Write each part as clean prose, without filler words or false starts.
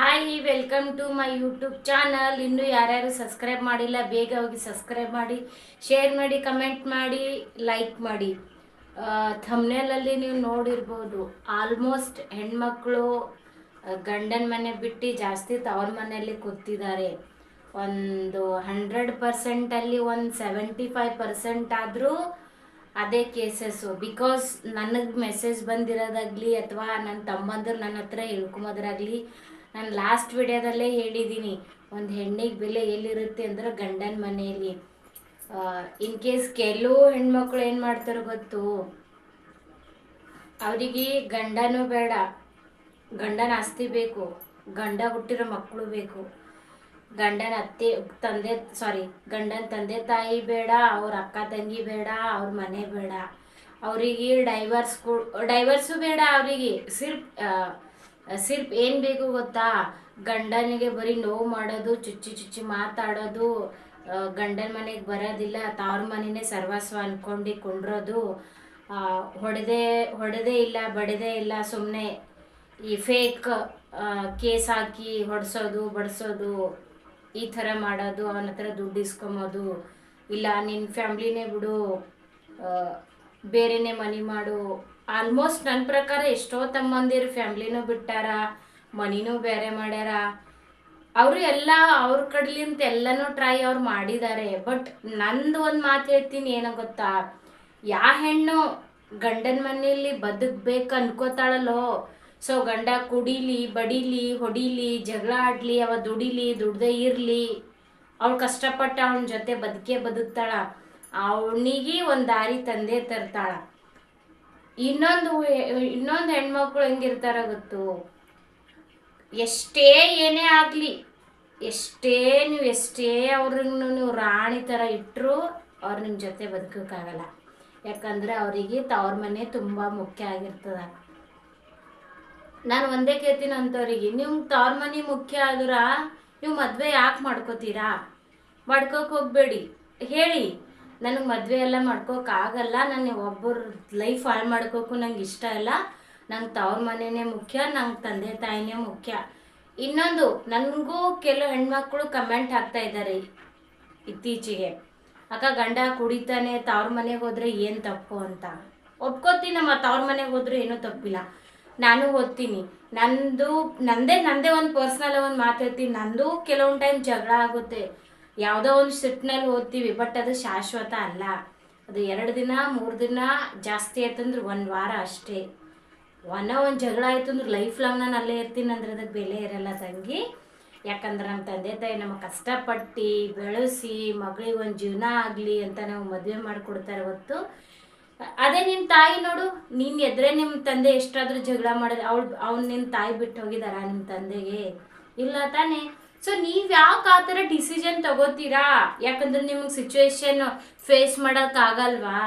Hi welcome to my YouTube channel. ಇನ್ನೂ ಯಾರ್ಯಾರು subscribe ಮಾಡಿಲ್ಲ ಬೇಗ ಹೋಗಿ ಸಬ್ಸ್ಕ್ರೈಬ್ ಮಾಡಿ, ಶೇರ್ ಮಾಡಿ, ಕಮೆಂಟ್ ಮಾಡಿ, ಲೈಕ್ ಮಾಡಿ. ಥಂಬ್ನೇಲಲ್ಲಿ ನೀವು ನೋಡಿರ್ಬೋದು, ಆಲ್ಮೋಸ್ಟ್ ಹೆಣ್ಮಕ್ಳು ಗಂಡನ ಮನೆ ಬಿಟ್ಟು ಜಾಸ್ತಿ ತವ್ರ ಮನೆಯಲ್ಲಿ ಕೂತಿದ್ದಾರೆ. ಒಂದು 100%ಅಲ್ಲಿ ಒಂದು 75% ಆದರೂ ಅದೇ ಕೇಸಸ್ಸು. ಬಿಕಾಸ್ ನನಗೆ ಮೆಸೇಜ್ ಬಂದಿರೋದಾಗಲಿ ಅಥವಾ ನನ್ನ ತಮ್ಮಂದರು ನನ್ನ ಹತ್ರ ಹೇಳ್ಕೊಂಬೋದ್ರಾಗಲಿ, ನಾನು ಲಾಸ್ಟ್ ವಿಡಿಯೋದಲ್ಲೇ ಹೇಳಿದ್ದೀನಿ, ಒಂದು ಹೆಣ್ಣಿಗೆ ಬೆಲೆ ಎಲ್ಲಿರುತ್ತೆ ಅಂದ್ರೆ ಗಂಡನ ಮನೆಯಲ್ಲಿ. ಇನ್ ಕೇಸ್ ಕೆಲವು ಹೆಣ್ಮಕ್ಳು ಏನು ಮಾಡ್ತಾರೋ ಗೊತ್ತು, ಅವರಿಗೆ ಗಂಡನೂ ಬೇಡ, ಗಂಡನ ಆಸ್ತಿ ಬೇಕು, ಗಂಡ ಹುಟ್ಟಿರೋ ಮಕ್ಕಳು ಬೇಕು, ಗಂಡನ ಗಂಡನ ತಂದೆ ತಾಯಿ ಬೇಡ, ಅವ್ರ ಅಕ್ಕ ತಂಗಿ ಬೇಡ, ಅವ್ರ ಮನೆ ಬೇಡ, ಅವರಿಗೆ ಡೈವರ್ಸು ಬೇಡ. ಅವರಿಗೆ ಸಿರ್ಫ್ ಏನು ಬೇಕು ಗೊತ್ತಾ, ಗಂಡನಿಗೆ ಬರೀ ನೋವು ಮಾಡೋದು, ಚುಚ್ಚಿ ಮಾತಾಡೋದು, ಗಂಡನ ಮನೆಗೆ ಬರೋದಿಲ್ಲ, ತವ್ರ ಮನೆಯೇ ಸರ್ವಸ್ವ ಅಂದ್ಕೊಂಡು ಕೊಂಡ್ರೋದು, ಹೊಡೆದೇ ಇಲ್ಲ ಬಡೆದೇ ಇಲ್ಲ, ಸುಮ್ಮನೆ ಈ ಫೇಕ್ ಕೇಸ್ ಹಾಕಿ ಹೊಡ್ಸೋದು ಬಡಿಸೋದು, ಈ ಥರ ಮಾಡೋದು, ಅವನ ಹತ್ರ ದುಡ್ಡು ಇಸ್ಕೊಂಬೋದು, ಇಲ್ಲ ನಿನ್ನ ಫ್ಯಾಮ್ಲಿನೇ ಬಿಡು, ಬೇರೆನೇ ಮನೆ ಮಾಡು. ಆಲ್ಮೋಸ್ಟ್ ನನ್ನ ಪ್ರಕಾರ ಎಷ್ಟೋ ತಮ್ಮಂದಿರು ಫ್ಯಾಮ್ಲಿನೂ ಬಿಟ್ಟಾರ, ಮನಿನೂ ಬೇರೆ ಮಾಡ್ಯಾರ. ಅವರು ಎಲ್ಲ ಅವ್ರ ಕಡ್ಲಿಂತ ಎಲ್ಲನೂ ಟ್ರೈ ಅವ್ರು ಮಾಡಿದ್ದಾರೆ. ಬಟ್ ನಂದು ಒಂದು ಮಾತು ಹೇಳ್ತೀನಿ, ಏನೋ ಗೊತ್ತಾ, ಹೆಣ್ಣು ಗಂಡನ ಮನೆಯಲ್ಲಿ ಬದುಕಬೇಕು ಅನ್ಕೋತಾಳಲ್ಲೋ, ಸೊ ಗಂಡ ಕುಡೀಲಿ, ಬಡೀಲಿ, ಹೊಡೀಲಿ, ಜಗಳ ಆಡಲಿ, ಅವ ದುಡ್ದೇ ಇರಲಿ, ಅವಳು ಕಷ್ಟಪಟ್ಟು ಅವನ ಜೊತೆ ಬದುಕ್ತಾಳ, ಅವನಿಗೆ ಒಂದು ದಾರಿ ತಂದೆ ತರ್ತಾಳ. ಇನ್ನೊಂದು ಹೆಣ್ಮಕ್ಳು ಹೆಂಗಿರ್ತಾರ ಗೊತ್ತು, ಏನೇ ಆಗಲಿ, ಎಷ್ಟೇ ಅವ್ರನ್ನು ನೀವು ರಾಣಿ ಥರ ಇಟ್ಟರು ಅವ್ರು ನಿಮ್ಮ ಜೊತೆ ಬದುಕೋಕ್ಕಾಗಲ್ಲ. ಯಾಕಂದರೆ ಅವರಿಗೆ ತವ್ರ ಮನೆ ತುಂಬ ಮುಖ್ಯ ಆಗಿರ್ತದೆ. ನಾನು ಒಂದೇ ಕೇಳ್ತೀನಿ ಅಂಥವ್ರಿಗೆ, ನೀವು ತವ್ರ ಮನೆ ಮುಖ್ಯ ಆದ್ರೆ ನೀವು ಮದುವೆ ಯಾಕೆ ಮಾಡ್ಕೋತೀರಾ? ಮಾಡ್ಕೋಕೆ ಹೋಗಬೇಡಿ. ಹೇಳಿ, ನನಗೆ ಮದುವೆ ಎಲ್ಲ ಮಾಡ್ಕೋಕ್ಕಾಗಲ್ಲ, ನಾನು ಒಬ್ಬರ ಲೈಫ್ ಹಾಳು ಮಾಡ್ಕೋಕ್ಕೂ ನಂಗೆ ಇಷ್ಟ ಇಲ್ಲ, ನಂಗೆ ತವ್ರ ಮನೆಯೇ ಮುಖ್ಯ, ನಂಗೆ ತಂದೆ ತಾಯಿನೇ ಮುಖ್ಯ. ಇನ್ನೊಂದು, ನನಗೂ ಕೆಲವು ಹೆಣ್ಮಕ್ಳು ಕಮೆಂಟ್ ಹಾಕ್ತಾ ಇದ್ದಾರೆ ಇತ್ತೀಚೆಗೆ, ಅಕ್ಕ ಗಂಡ ಕುಡಿತಾನೆ, ತವ್ರ ಮನೆಗೆ ಹೋದರೆ ಏನು ತಪ್ಪು ಅಂತ. ಒಪ್ಕೋತೀನಮ್ಮ, ತವ್ರ ಮನೆಗೆ ಹೋದ್ರೆ ಏನೂ ತಪ್ಪಿಲ್ಲ, ನಾನು ಓದ್ತೀನಿ. ನಂದೇ ಒಂದು ಪರ್ಸ್ನಲ್ ಒಂದು ಮಾತಾಡ್ತೀನಿ. ನಂದು ಕೆಲವೊಂದು ಟೈಮ್ ಜಗಳ ಆಗುತ್ತೆ, ಯಾವುದೋ ಒಂದು ಸಿಟ್ಟಿನಲ್ಲಿ ಓದ್ತೀವಿ, ಬಟ್ ಅದು ಶಾಶ್ವತ ಅಲ್ಲ. ಅದು 2 ದಿನ 3 ದಿನ, ಜಾಸ್ತಿ ಆಯ್ತಂದ್ರೆ 1 ವಾರ ಅಷ್ಟೇ. ಒಂದು ಜಗಳ ಆಯಿತು ಅಂದ್ರೆ ಲೈಫ್ ಲಾಂಗ್ ನಾನು ಅಲ್ಲೇ ಇರ್ತೀನಿ ಅಂದ್ರೆ ಅದಕ್ಕೆ ಬೆಲೆ ಇರಲ್ಲ ತಂಗಿ. ಯಾಕಂದ್ರೆ ನಮ್ಮ ತಂದೆ ತಾಯಿ ನಮಗೆ ಕಷ್ಟಪಟ್ಟು ಬೆಳೆಸಿ ಮಗಳಿಗೆ ಒಂದು ಜೀವನ ಆಗಲಿ ಅಂತ ನಾವು ಮದುವೆ ಮಾಡಿಕೊಡ್ತಾರೆ ಹೊತ್ತು. ಅದೇ ನಿನ್ನ ತಾಯಿ ನೋಡು, ನೀನು ಎದುರೇ ನಿಮ್ಮ ತಂದೆ ಎಷ್ಟಾದರೂ ಜಗಳ ಮಾಡಿದ್ರೆ ಅವ್ನು ನಿನ್ನ ತಾಯಿ ಬಿಟ್ಟು ಹೋಗಿದಾರ ನಿಮ್ಮ ತಂದೆಗೆ? ಇಲ್ಲ ತಾನೇ? ಸೊ ನೀವು ಯಾಕೆ ಆ ಥರ ಡಿಸಿಷನ್ ತಗೋತೀರಾ? ಯಾಕಂದ್ರೆ ನಿಮಗೆ ಸಿಚುವೇಶನ್ ಫೇಸ್ ಮಾಡೋಕ್ಕಾಗಲ್ವಾ?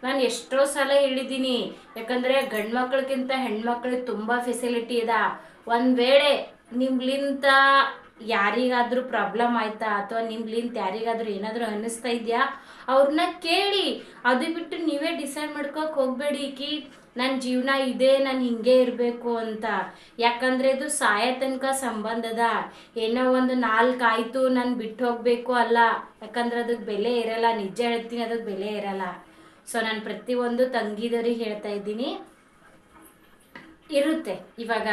ನಾನು ಎಷ್ಟೋ ಸಲ ಹೇಳಿದ್ದೀನಿ, ಯಾಕಂದರೆ ಗಂಡು ಮಕ್ಳಿಗಿಂತ ಹೆಣ್ಮಕ್ಳಿಗೆ ತುಂಬ ಫೆಸಿಲಿಟಿ ಇದೆ. ಒಂದು ವೇಳೆ ನಿಮ್ಲಿಂತ ಯಾರಿಗಾದರೂ ಪ್ರಾಬ್ಲಮ್ ಆಯ್ತಾ, ಅಥವಾ ನಿಮ್ಲಿಂತ ಯಾರಿಗಾದರೂ ಏನಾದರೂ ಅನ್ನಿಸ್ತಾ ಇದೆಯಾ, ಅವ್ರನ್ನ ಕೇಳಿ. ಅದು ಬಿಟ್ಟು ನೀವೇ ಡಿಸೈಡ್ ಮಾಡ್ಕೋಕೆ ಹೋಗಬೇಡಿ ನನ್ನ ಜೀವನ ಇದೆ, ನಾನು ಹಿಂಗೆ ಇರಬೇಕು ಅಂತ. ಯಾಕಂದರೆ ಇದು ಸಾಯೋ ತನಕ ಸಂಬಂಧದ. ಏನೋ ಒಂದು 4 ಆಯಿತು ನಾನು ಬಿಟ್ಟು ಹೋಗಬೇಕು ಅಲ್ಲ, ಯಾಕಂದ್ರೆ ಅದಕ್ಕೆ ಬೆಲೆ ಇರಲ್ಲ. ನಿಜ ಹೇಳ್ತೀನಿ, ಅದಕ್ಕೆ ಬೆಲೆ ಇರಲ್ಲ. ಸೊ ನಾನು ಪ್ರತಿಯೊಂದು ತಂಗಿದವ್ರಿಗೆ ಹೇಳ್ತಾ ಇದ್ದೀನಿ, ಇರುತ್ತೆ. ಇವಾಗ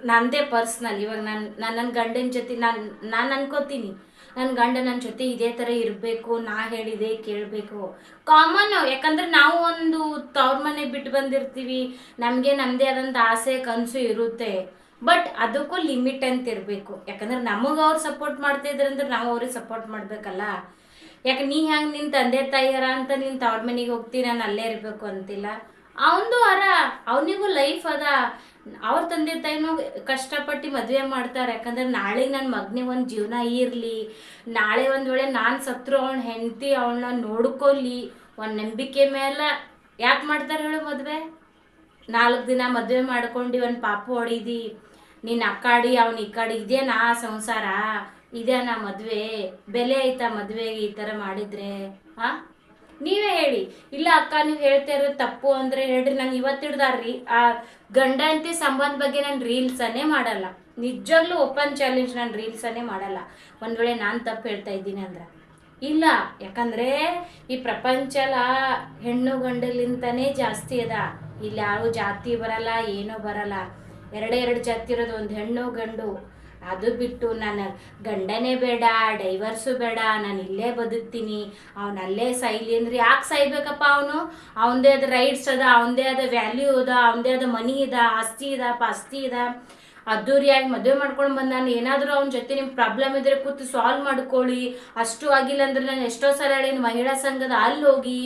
ನನ್ನದೇ ಪರ್ಸ್ನಲ್, ಇವಾಗ ನನ್ನ ಗಂಡನ ಜೊತೆ ನಾನು ಅನ್ಕೋತೀನಿ, ನನ್ನ ಗಂಡ ನನ್ನ ಜೊತೆ ಇದೇ ಥರ ಇರಬೇಕು, ನಾ ಹೇಳಿದೆ ಕೇಳಬೇಕು, ಕಾಮನ್ನು. ಯಾಕಂದ್ರೆ ನಾವು ಒಂದು ತವ್ರ ಮನೆ ಬಿಟ್ಟು ಬಂದಿರ್ತೀವಿ, ನಮಗೆ ನಮ್ಮದೇ ಆದಂಥ ಆಸೆ ಕನಸು ಇರುತ್ತೆ. ಬಟ್ ಅದಕ್ಕೂ ಲಿಮಿಟ್ ಅಂತ ಇರಬೇಕು. ಯಾಕಂದ್ರೆ ನಮಗೆ ಅವ್ರು ಸಪೋರ್ಟ್ ಮಾಡ್ತಾಯಿದ್ರೆ ಅಂದ್ರೆ ನಾವು ಅವ್ರಿಗೆ ಸಪೋರ್ಟ್ ಮಾಡಬೇಕಲ್ಲ. ಯಾಕೆ ನೀ ಹೆಂಗೆ ನಿನ್ನ ತಂದೆ ತಾಯಿಯರ ಅಂತ ನೀನು ತವ್ರ ಮನೆಗೆ ಹೋಗ್ತೀನಿ, ನಾನು ಅಲ್ಲೇ ಇರಬೇಕು ಅಂತಿಲ್ಲ. ಅವನದು ಅವನಿಗೂ ಲೈಫ್ ಅದ. ಅವ್ರ ತಂದೆ ತಾಯಿನೂ ಕಷ್ಟಪಟ್ಟು ಮದುವೆ ಮಾಡ್ತಾರೆ. ಯಾಕಂದ್ರೆ ನಾಳೆ ನನ್ನ ಮಗನಿಗೆ ಒಂದು ಜೀವನ ಇರಲಿ, ನಾಳೆ ಒಂದು ವೇಳೆ ನಾನು ಸತ್ರು ಅವನ ಹೆಂಡತಿ ಅವಳನ್ನ ನೋಡ್ಕೊಲ್ಲಿ, ಒಂದು ನಂಬಿಕೆ ಮೇಲೆ ಯಾಕೆ ಮಾಡ್ತಾರೆ ಹೇಳು ಮದುವೆ? 4 ದಿನ ಮದುವೆ ಮಾಡ್ಕೊಂಡು ಒಂದು ಪಾಪು ಹೊಡಿದಿ, ನೀನು ಆ ಕಾಡಿ ಅವನು ಈ ಕಾಡಿ, ಇದೇನಾ ಸಂಸಾರ? ಇದೇನಾ ಮದುವೆ? ಬೆಲೆ ಐತಾ ಮದುವೆಗೆ ಈ ಥರ ಮಾಡಿದರೆ? ನೀವೇ ಹೇಳಿ. ಇಲ್ಲ ಅಕ್ಕ ನೀವು ಹೇಳ್ತಾ ಇರೋದು ತಪ್ಪು ಅಂದರೆ ಹೇಳ್ರಿ. ನಾನು ಇವತ್ತು ಹಿಡ್ದಾರ್ರಿ ಆ ಗಂಡ ಹೆಂಡತಿ ಸಂಬಂಧ ಬಗ್ಗೆ ನಾನು ರೀಲ್ಸನ್ನೇ ಮಾಡಲ್ಲ. ನಿಜವಾಗ್ಲೂ ಓಪನ್ ಚಾಲೆಂಜ್, ನಾನು ರೀಲ್ಸನ್ನೇ ಮಾಡಲ್ಲ ಒಂದು ವೇಳೆ ನಾನು ತಪ್ಪು ಹೇಳ್ತಾ ಇದ್ದೀನಿ ಅಂದ್ರೆ. ಇಲ್ಲ, ಯಾಕಂದರೆ ಈ ಪ್ರಪಂಚಲ ಹೆಣ್ಣು ಗಂಡಲಿಂತನೇ ಜಾಸ್ತಿ ಅದ. ಇಲ್ಲಿ ಯಾವ ಜಾತಿ ಬರಲ್ಲ, ಏನೂ ಬರಲ್ಲ. ಎರಡು ಜಾತಿ ಇರೋದು, ಒಂದು ಹೆಣ್ಣು ಗಂಡು. ಅದು ಬಿಟ್ಟು ನಾನು ಗಂಡನೇ ಬೇಡ, ಡೈವರ್ಸು ಬೇಡ, ನಾನು ಇಲ್ಲೇ ಬದುಕ್ತೀನಿ, ಅವನು ಅಲ್ಲೇ ಸಾಯ್ಲಿ ಅಂದ್ರೆ ಯಾಕೆ ಸಾಯ್ಬೇಕಪ್ಪ? ಅವನದೇ ಆದ ರೈಟ್ಸ್ ಅದ, ಅವನದೇ ಆದ ವ್ಯಾಲ್ಯೂ ಅದ, ಅವನದೇ ಆದ ಮನಿ ಇದೆ, ಆಸ್ತಿ ಇದೆ, ಪಾಸ್ತಿ ಇದೆ. ಅದ್ದೂರಿಯಾಗಿ ಮದುವೆ ಮಾಡ್ಕೊಂಡು ಬಂದು ನಾನು ಏನಾದರೂ ಅವನ ಜೊತೆ ನಿಮ್ಮ ಪ್ರಾಬ್ಲಮ್ ಇದ್ದರೆ ಕೂತು ಸಾಲ್ವ್ ಮಾಡ್ಕೊಳ್ಳಿ. ಅಷ್ಟು ಆಗಿಲ್ಲ ಅಂದ್ರೆ ನಾನು ಎಷ್ಟೋ ಸಲ ಹೇಳೀನಿ, ಮಹಿಳಾ ಸಂಘದ ಅಲ್ಲಿ ಹೋಗಿ,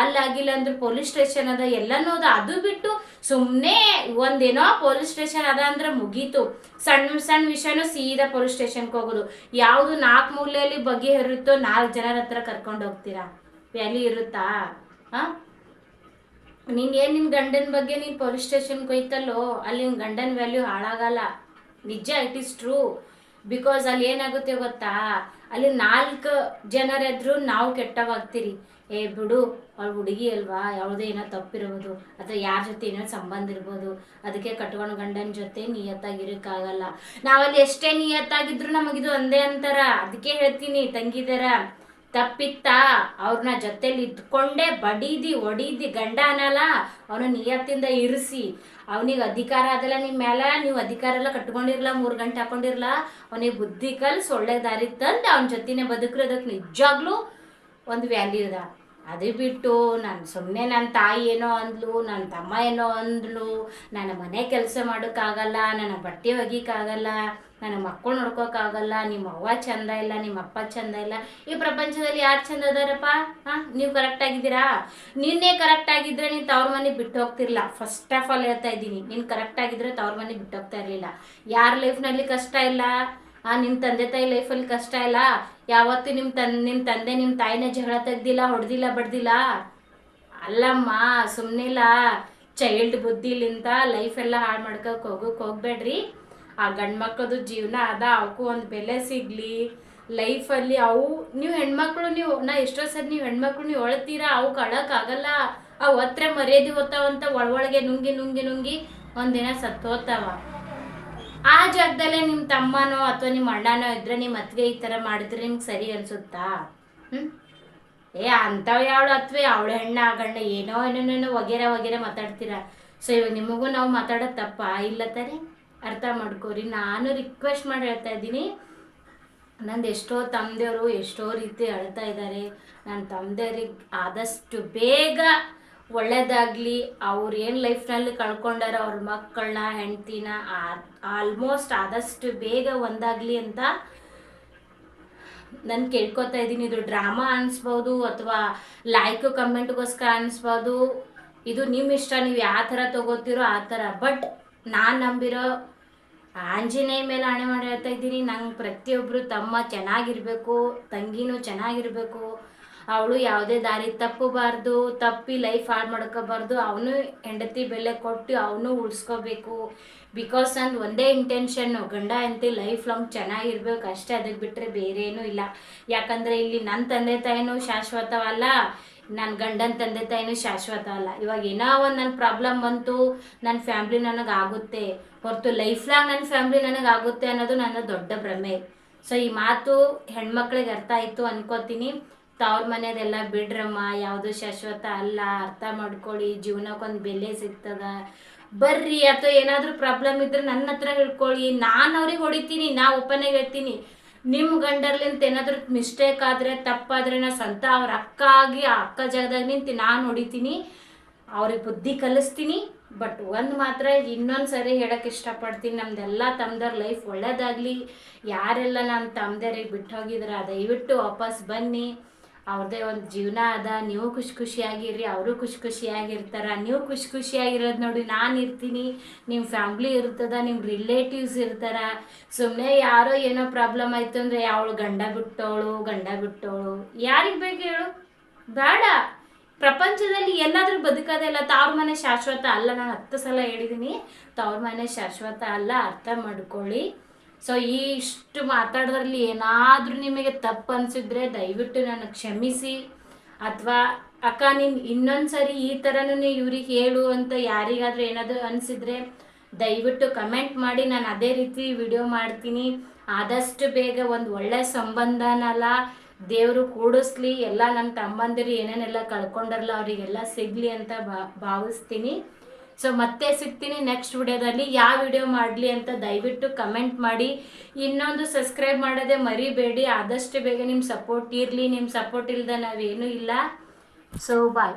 ಅಲ್ಲಿ ಆಗಿಲ್ಲ ಅಂದ್ರೆ ಪೊಲೀಸ್ ಸ್ಟೇಷನ್ ಅದ, ಎಲ್ಲನೂ ಅದ. ಅದು ಬಿಟ್ಟು ಸುಮ್ಮನೆ ಒಂದೇನೋ ಪೊಲೀಸ್ ಸ್ಟೇಷನ್ ಅದ ಅಂದ್ರೆ ಮುಗೀತು. ಸಣ್ಣ ಸಣ್ಣ ವಿಷಯನೂ ಸೀದಾ ಪೊಲೀಸ್ ಸ್ಟೇಷನ್ಗೆ ಹೋಗೋದು. ಯಾವುದು 4 ಮೂಲೆಯಲ್ಲಿ ಬಗೆಹರಿಯುತ್ತೋ 4 ಜನರ ಹತ್ರ ಕರ್ಕೊಂಡು ಹೋಗ್ತೀರಾ? ವ್ಯಾಲ್ಯೂ ಇರುತ್ತಾ? ಹಾಂ, ನೀನೇನು ನಿನ್ನ ಗಂಡನ ಬಗ್ಗೆ ನೀನು ಪೊಲೀಸ್ ಸ್ಟೇಷನ್ಗೆ ಹೋಯ್ತಲ್ಲೋ, ಅಲ್ಲಿ ನಿನ್ನ ಗಂಡನ ವ್ಯಾಲ್ಯೂ ಹಾಳಾಗಲ್ಲ. ನಿಜ, ಇಟ್ ಈಸ್ ಟ್ರೂ. ಬಿಕಾಸ್ ಅಲ್ಲಿ ಏನಾಗುತ್ತೆ ಗೊತ್ತಾ, ಅಲ್ಲಿ 4 ಜನರೆದ್ರು ನಾವು ಕೆಟ್ಟವಾಗ್ತೀರಿ. ಏ ಬಿಡು, ಅವಳು ಹುಡುಗಿ ಅಲ್ವಾ, ಯಾವುದೇ ಏನೋ ತಪ್ಪಿರ್ಬೋದು, ಅಥವಾ ಯಾರ ಜೊತೆ ಏನೋ ಸಂಬಂಧ ಇರ್ಬೋದು, ಅದಕ್ಕೆ ಕಟ್ಕೊಂಡು ಗಂಡನ ಜೊತೆ ನಿಯತ್ತಾಗಿರೋಕ್ಕಾಗಲ್ಲ. ನಾವಲ್ಲಿ ಎಷ್ಟೇ ನಿಯತ್ತಾಗಿದ್ರು ನಮಗಿದು ಒಂದೇ ಅಂತಾರ. ಅದಕ್ಕೆ ಹೇಳ್ತೀನಿ ತಂಗಿದರ, ತಪ್ಪಿತ್ತಾ ಅವ್ರನ್ನ ಜೊತೆಲಿ ಇದ್ಕೊಂಡೇ ಬಡೀದಿ ಹೊಡೀದಿ, ಗಂಡ ಅನ್ನಲ್ಲ, ಅವನು ನಿಯತ್ತಿಂದ ಇರಿಸಿ. ಅವನಿಗೆ ಅಧಿಕಾರ ಅದಲ್ಲ ನಿಮ್ಮ ಮೇಲೆ, ನೀವು ಅಧಿಕಾರ ಎಲ್ಲ ಕಟ್ಕೊಂಡಿರಲ್ಲ, 3 ಗಂಟೆ ಹಾಕೊಂಡಿರಲ್ಲ, ಅವನಿಗೆ ಬುದ್ಧಿ ಕಲ್ಸಿ ಒಳ್ಳೆ ದಾರಿ ತಂದು ಅವನ ಜೊತೆನೇ ಬದುಕಿರೋದಕ್ಕೆ ನಿಜವಾಗ್ಲೂ ಒಂದು ವ್ಯಾಲ್ಯೂ ಇದೆ. ಅದು ಬಿಟ್ಟು ನಾನು ಸುಮ್ಮನೆ ನನ್ನ ತಾಯಿ ಏನೋ ಅಂದ್ಲು, ನನ್ನ ತಮ್ಮ ಏನೋ ಅಂದ್ಲು, ನನ್ನ ಮನೆ ಕೆಲಸ ಮಾಡೋಕ್ಕಾಗಲ್ಲ, ನನ್ನ ಬಟ್ಟೆ ಒಗಿಯಕ್ಕಾಗಲ್ಲ, ನನ್ನ ಮಕ್ಕಳು ನೋಡ್ಕೋಕ್ಕಾಗಲ್ಲ, ನಿಮ್ಮ ಅವ್ವ ಚಂದ ಇಲ್ಲ, ನಿಮ್ಮ ಅಪ್ಪ ಚಂದ ಇಲ್ಲ, ಈ ಪ್ರಪಂಚದಲ್ಲಿ ಯಾರು ಚಂದ ಅದಾರಪ್ಪ? ಹಾಂ, ನೀವು ಕರೆಕ್ಟಾಗಿದ್ದೀರಾ? ನಿನ್ನೆ ಕರೆಕ್ಟಾಗಿದ್ದರೆ ನೀನು ತವ್ರ ಮನೆ ಬಿಟ್ಟು ಹೋಗ್ತಿರ್ಲಿಲ್ಲ. ಫಸ್ಟ್ ಆಫ್ ಆಲ್ ಹೇಳ್ತಾ ಇದ್ದೀನಿ, ನೀನು ಕರೆಕ್ಟಾಗಿದ್ದರೆ ತವ್ರ ಮನೆ ಬಿಟ್ಟು ಹೋಗ್ತಾ ಇರಲಿಲ್ಲ. ಯಾರ ಲೈಫ್ನಲ್ಲಿ ಕಷ್ಟ ಇಲ್ಲ? ನಿಮ್ಮ ತಂದೆ ತಾಯಿ ಲೈಫಲ್ಲಿ ಕಷ್ಟ ಇಲ್ಲ? ಯಾವತ್ತೂ ನಿಮ್ಮ ತಂದೆ ನಿಮ್ಮ ತಾಯಿನ ಜಗಳ ತೆಗ್ದಿಲ್ಲ, ಹೊಡೆದಿಲ್ಲ, ಬಡ್ದಿಲ್ಲ? ಅಲ್ಲಮ್ಮ, ಸುಮ್ಮನಿಲ್ಲ ಚೈಲ್ಡ್ ಬುದ್ಧಿಲಿಂದ ಲೈಫೆಲ್ಲ ಹಾಳು ಮಾಡ್ಕೋಕೆ ಹೋಗ್ಬೇಡ್ರಿ. ಆ ಗಂಡು ಮಕ್ಕಳದು ಜೀವನ ಅದ, ಅವಕ್ಕೂ ಒಂದು ಬೆಲೆ ಸಿಗಲಿ ಲೈಫಲ್ಲಿ. ಅವು ನೀವು ಹೆಣ್ಮಕ್ಳು, ನಾ ಎಷ್ಟೋ ಸರಿ ನೀವು ಹೆಣ್ಮಕ್ಳು ನೀವು ಅಳ್ತೀರಾ, ಅವಕ್ಕೆ ಅಳೋಕ್ಕಾಗಲ್ಲ. ಅವು ಹತ್ರ ಮರ್ಯಾದೆ ಹೋಗ್ತಾವಂತ ಒಳಗೆ ನುಂಗಿ ಒಂದಿನ ಸತ್ತು ಹೋಗ್ತಾವ. ಆ ಜಾಗದಲ್ಲೇ ನಿಮ್ಮ ತಮ್ಮನೋ ಅಥವಾ ನಿಮ್ಮ ಅಣ್ಣನೋ ಇದ್ರೆ ನಿಮ್ಮ ಅತ್ತಿಗೆ ಈ ಥರ ಮಾಡಿದ್ರೆ ನಿಮ್ಗೆ ಸರಿ ಅನಿಸುತ್ತಾ? ಅಂಥವು ಯಾವಳು ಅಥ್ವೆ ಅವಳು ಹೆಣ್ಣ ಗಂಡ ಏನೇನೋ ವಗೇರೆ ಮಾತಾಡ್ತೀರಾ. ಸೊ ಇವಾಗ ನಿಮಗೂ ನಾವು ಮಾತಾಡೋದು ತಪ್ಪ ಇಲ್ಲ ತಾನೆ? ಅರ್ಥ ಮಾಡ್ಕೋರಿ. ನಾನು ರಿಕ್ವೆಸ್ಟ್ ಮಾಡಿ ಹೇಳ್ತಾ ಇದ್ದೀನಿ, ನಂದು ಎಷ್ಟೋ ತಮ್ಮದೇವರು ಎಷ್ಟೋ ರೀತಿ ಅಳ್ತಾ ಇದ್ದಾರೆ. ನನ್ನ ತಮ್ಮದೇವ್ರಿಗೆ ಆದಷ್ಟು ಬೇಗ ಒಳ್ಳೇದಾಗಲಿ, ಅವ್ರು ಏನು ಲೈಫ್ನಲ್ಲಿ ಕಳ್ಕೊಂಡಾರ ಅವ್ರ ಮಕ್ಕಳನ್ನ ಹೆಂಡ್ತಿನ ಆಲ್ಮೋಸ್ಟ್ ಆದಷ್ಟು ಬೇಗ ಒಂದಾಗಲಿ ಅಂತ ನಾನು ಕೇಳ್ಕೊತಾ ಇದ್ದೀನಿ. ಇದು ಡ್ರಾಮಾ ಅನಿಸ್ಬೋದು ಅಥವಾ ಲೈಕ್ ಕಮೆಂಟ್ಗೋಸ್ಕರ ಅನಿಸ್ಬೋದು, ಇದು ನಿಮ್ಮ ಇಷ್ಟ, ನೀವು ಯಾವ ಥರ ತೊಗೋತೀರೋ ಆ ಥರ. ಬಟ್ ನಾನು ನಂಬಿರೋ ಆಂಜನೇಯ ಮೇಲೆ ಆಣೆ ಮಾಡಿ ಹೇಳ್ತಾ ಇದ್ದೀನಿ, ನಂಗೆ ಪ್ರತಿಯೊಬ್ಬರು ತಮ್ಮ ಚೆನ್ನಾಗಿರಬೇಕು, ತಂಗಿನೂ ಚೆನ್ನಾಗಿರಬೇಕು, ಅವಳು ಯಾವುದೇ ದಾರಿ ತಪ್ಪಬಾರ್ದು, ತಪ್ಪಿ ಲೈಫ್ ಹಾಳು ಮಾಡ್ಕೋಬಾರ್ದು, ಅವನು ಹೆಂಡತಿ ಬೆಲೆ ಕೊಟ್ಟು ಅವನು ಉಳಿಸ್ಕೋಬೇಕು. ಬಿಕಾಸ್ ನಂದು ಒಂದೇ ಇಂಟೆನ್ಷನ್ನು, ಗಂಡ ಹೆಂಡತಿ ಲೈಫ್ ಲಾಂಗ್ ಚೆನ್ನಾಗಿರ್ಬೇಕು ಅಷ್ಟೇ, ಅದಕ್ಕೆ ಬಿಟ್ಟರೆ ಬೇರೇನೂ ಇಲ್ಲ. ಯಾಕಂದರೆ ಇಲ್ಲಿ ನನ್ನ ತಂದೆ ತಾಯಿನೂ ಶಾಶ್ವತವಲ್ಲ, ನನ್ನ ಗಂಡನ ತಂದೆ ತಾಯಿನೂ ಶಾಶ್ವತ ಅಲ್ಲ. ಇವಾಗ ಏನೋ ಒಂದು ನನ್ನ ಪ್ರಾಬ್ಲಮ್ ಬಂತು, ನನ್ನ ಫ್ಯಾಮ್ಲಿ ನನಗೆ ಆಗುತ್ತೆ ಹೊರತು ಲೈಫ್ ಲಾಂಗ್ ನನ್ನ ಫ್ಯಾಮ್ಲಿ ನನಗೆ ಆಗುತ್ತೆ ಅನ್ನೋದು ನನ್ನ ದೊಡ್ಡ ಭ್ರಮೆ. ಸೊ ಈ ಮಾತು ಹೆಣ್ಮಕ್ಳಿಗೆ ಅರ್ಥ ಆಯಿತು ಅನ್ಕೋತೀನಿ. ತವ್ರ ಮನೆಯದೆಲ್ಲ ಬಿಡ್ರಮ್ಮ, ಯಾವುದು ಶಾಶ್ವತ ಅಲ್ಲ, ಅರ್ಥ ಮಾಡ್ಕೊಳ್ಳಿ, ಜೀವನಕ್ಕೊಂದು ಬೆಲೆ ಸಿಗ್ತದ. ಬರ್ರಿ, ಅಥವಾ ಏನಾದರೂ ಪ್ರಾಬ್ಲಮ್ ಇದ್ರೆ ನನ್ನ ಹತ್ರ ಹೇಳ್ಕೊಳ್ಳಿ, ನಾನು ಅವ್ರಿಗೆ ಹೊಡಿತೀನಿ, ನಾ ಒಪ್ಪನಾಗ ಹೇಳ್ತೀನಿ. ನಿಮ್ಮ ಗಂಡರ್ಲಿಂತ ಏನಾದರೂ ಮಿಸ್ಟೇಕ್ ಆದರೆ ತಪ್ಪಾದರೆ ನಾ ಸ್ವಂತ ಅವ್ರ ಅಕ್ಕ ಆಗಿ ಆ ಅಕ್ಕ ಜಾಗದಾಗ ನಿಂತು ನಾನು ಹೊಡಿತೀನಿ, ಅವ್ರಿಗೆ ಬುದ್ಧಿ ಕಲಿಸ್ತೀನಿ. ಬಟ್ ಒಂದು ಮಾತ್ರ ಇನ್ನೊಂದು ಸರಿ ಹೇಳೋಕ್ಕೆ ಇಷ್ಟಪಡ್ತೀನಿ, ನಮ್ದೆಲ್ಲ ತಮ್ಮದವ್ರ ಲೈಫ್ ಒಳ್ಳೇದಾಗಲಿ. ಯಾರೆಲ್ಲ ನಮ್ಮ ತಮ್ಮದವ್ರಿಗೆ ಬಿಟ್ಟು ಹೋಗಿದ್ರೆ ದಯವಿಟ್ಟು ವಾಪಸ್ ಬನ್ನಿ. ಅವ್ರದ್ದೇ ಒಂದು ಜೀವನ ಅದ, ನೀವು ಖುಷಿಯಾಗಿರ್ರಿ, ಅವರು ಖುಷಿಯಾಗಿರ್ತಾರೆ. ನೀವು ಖುಷಿಯಾಗಿರೋದು ನೋಡಿ ನಾನು ಇರ್ತೀನಿ, ನಿಮ್ಮ ಫ್ಯಾಮ್ಲಿ ಇರ್ತದ, ನಿಮ್ಮ ರಿಲೇಟಿವ್ಸ್ ಇರ್ತಾರೆ. ಸುಮ್ಮನೆ ಯಾರೋ ಏನೋ ಪ್ರಾಬ್ಲಮ್ ಆಯಿತು ಅಂದರೆ ಅವಳು ಗಂಡ ಬಿಟ್ಟೋಳು ಯಾರಿಗೆ ಬೇಕು ಹೇಳು? ಬೇಡ. ಪ್ರಪಂಚದಲ್ಲಿ ಎಲ್ಲಾದರೂ ಬದುಕೋದಿಲ್ಲ. ತವ್ರ ಮನೆ ಶಾಶ್ವತ ಅಲ್ಲ, ನಾನು 10 ಸಲ ಹೇಳಿದ್ದೀನಿ, ತವ್ರ ಮನೆ ಶಾಶ್ವತ ಅಲ್ಲ, ಅರ್ಥ ಮಾಡ್ಕೊಳ್ಳಿ. ಸೊ ಇಷ್ಟು ಮಾತಾಡೋದ್ರಲ್ಲಿ ಏನಾದರೂ ನಿಮಗೆ ತಪ್ಪು ಅನಿಸಿದ್ರೆ ದಯವಿಟ್ಟು ನನಗೆ ಕ್ಷಮಿಸಿ. ಅಥವಾ ಅಕ್ಕ ನೀನು ಇನ್ನೊಂದು ಸರಿ ಈ ಥರನೂ ಇವ್ರಿಗೆ ಹೇಳು ಅಂತ ಯಾರಿಗಾದರೂ ಏನಾದರೂ ಅನಿಸಿದ್ರೆ ದಯವಿಟ್ಟು ಕಮೆಂಟ್ ಮಾಡಿ, ನಾನು ಅದೇ ರೀತಿ ವಿಡಿಯೋ ಮಾಡ್ತೀನಿ. ಆದಷ್ಟು ಬೇಗ ಒಂದು ಒಳ್ಳೆ ಸಂಬಂಧನಲ್ಲ ದೇವರು ಕೂಡಿಸ್ಲಿ. ಎಲ್ಲ ನನ್ನ ತಮ್ಮಂದಿರು ಏನೇನೆಲ್ಲ ಕಳ್ಕೊಂಡರಲ್ಲ ಅವರಿಗೆಲ್ಲ ಸಿಗಲಿ ಅಂತ ಭಾವಿಸ್ತೀನಿ. ಸೊ ಮತ್ತೆ ಸಿಗ್ತೀನಿ ನೆಕ್ಸ್ಟ್ ವಿಡಿಯೋದಲ್ಲಿ. ಯಾವ ವಿಡಿಯೋ ಮಾಡಲಿ ಅಂತ ದಯವಿಟ್ಟು ಕಮೆಂಟ್ ಮಾಡಿ. ಇನ್ನೊಂದು ಸಬ್ಸ್ಕ್ರೈಬ್ ಮಾಡೋದೇ ಮರಿಬೇಡಿ. ಆದಷ್ಟು ಬೇಗ ನಿಮ್ಮ ಸಪೋರ್ಟ್ ಇರಲಿ. ನಿಮ್ಮ ಸಪೋರ್ಟ್ ಇಲ್ಲದೆ ನಾವೇನೂ ಇಲ್ಲ. ಸೊ ಬಾಯ್.